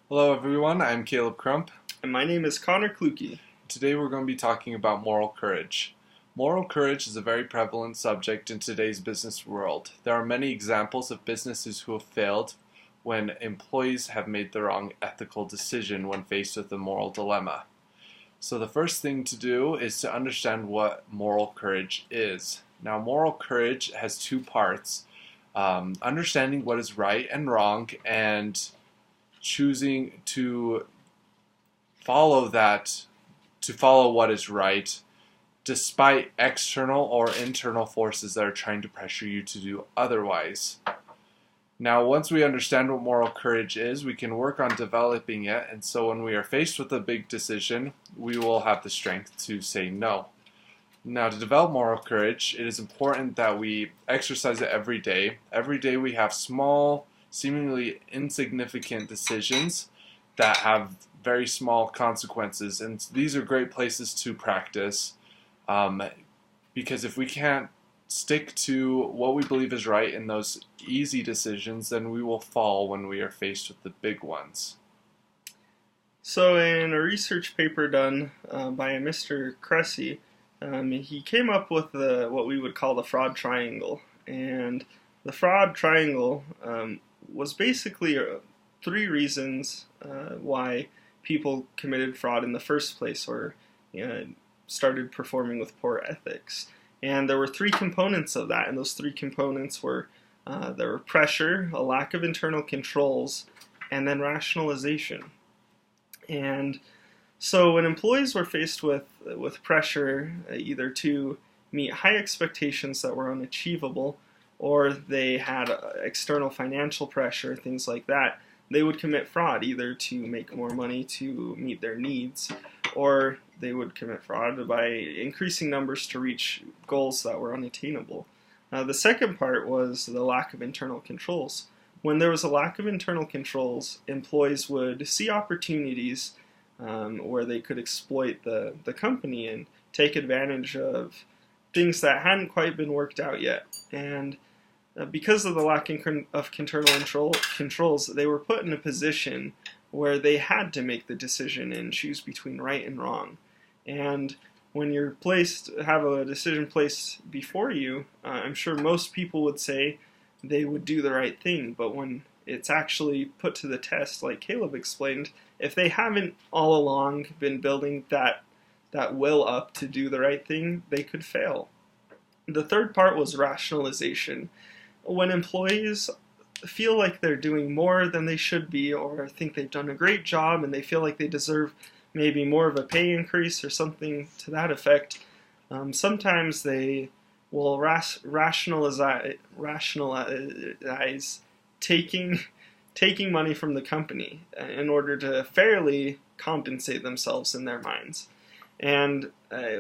Hello everyone, I'm Caleb Crump. And my name is Connor Kluke. Today we're going to be talking about moral courage. Moral courage is a very prevalent subject in today's business world. There are many examples of businesses who have failed when employees have made the wrong ethical decision when faced with a moral dilemma. So the first thing to do is to understand what moral courage is. Now, moral courage has two parts. Understanding what is right and wrong and choosing to follow what is right, despite external or internal forces that are trying to pressure you to do otherwise. Now, once we understand what moral courage is, we can work on developing it, and so when we are faced with a big decision, we will have the strength to say no. Now, to develop moral courage, it is important that we exercise it every day. Every day we have small, seemingly insignificant decisions that have very small consequences, and these are great places to practice because if we can't stick to what we believe is right in those easy decisions, then we will fall when we are faced with the big ones. So, in a research paper done by a Mr. Cressy, he came up with what we would call the fraud triangle. And the fraud triangle was basically three reasons why people committed fraud in the first place or started performing with poor ethics. And there were three components of that, and those three components were there were pressure, a lack of internal controls, and then rationalization. And so when employees were faced with pressure, either to meet high expectations that were unachievable, or they had external financial pressure, things like that, they would commit fraud, either to make more money to meet their needs, or they would commit fraud by increasing numbers to reach goals that were unattainable. The second part was the lack of internal controls. When there was a lack of internal controls, employees would see opportunities where they could exploit the company and take advantage of things that hadn't quite been worked out yet. And because of the lack of internal controls, they were put in a position where they had to make the decision and choose between right and wrong. And when you're have a decision placed before you, I'm sure most people would say they would do the right thing. But when it's actually put to the test, like Caleb explained, if they haven't all along been building that will up to do the right thing, they could fail. The third part was rationalization. When employees feel like they're doing more than they should be, or think they've done a great job and they feel like they deserve maybe more of a pay increase or something to that effect, sometimes they will rationalize taking money from the company in order to fairly compensate themselves in their minds. And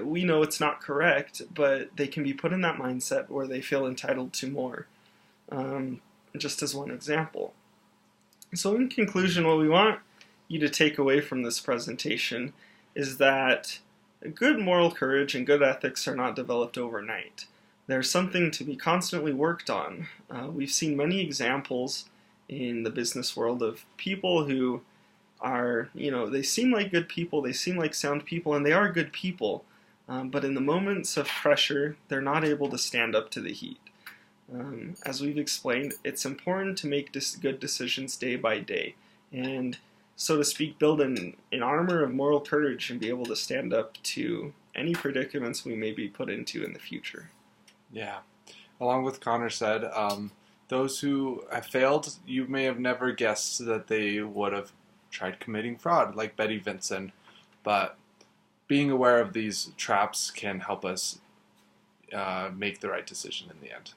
we know it's not correct, but they can be put in that mindset where they feel entitled to more, just as one example. So in conclusion, what we want you to take away from this presentation is that good moral courage and good ethics are not developed overnight. There's something to be constantly worked on. We've seen many examples in the business world of people who are, they seem like good people, they seem like sound people, and they are good people, but in the moments of pressure, they're not able to stand up to the heat. As we've explained, it's important to make good decisions day by day, and so to speak, build an armor of moral courage and be able to stand up to any predicaments we may be put into in the future. Yeah. Along with Connor said, those who have failed, you may have never guessed that they would have tried committing fraud, like Betty Vinson. But being aware of these traps can help us make the right decision in the end.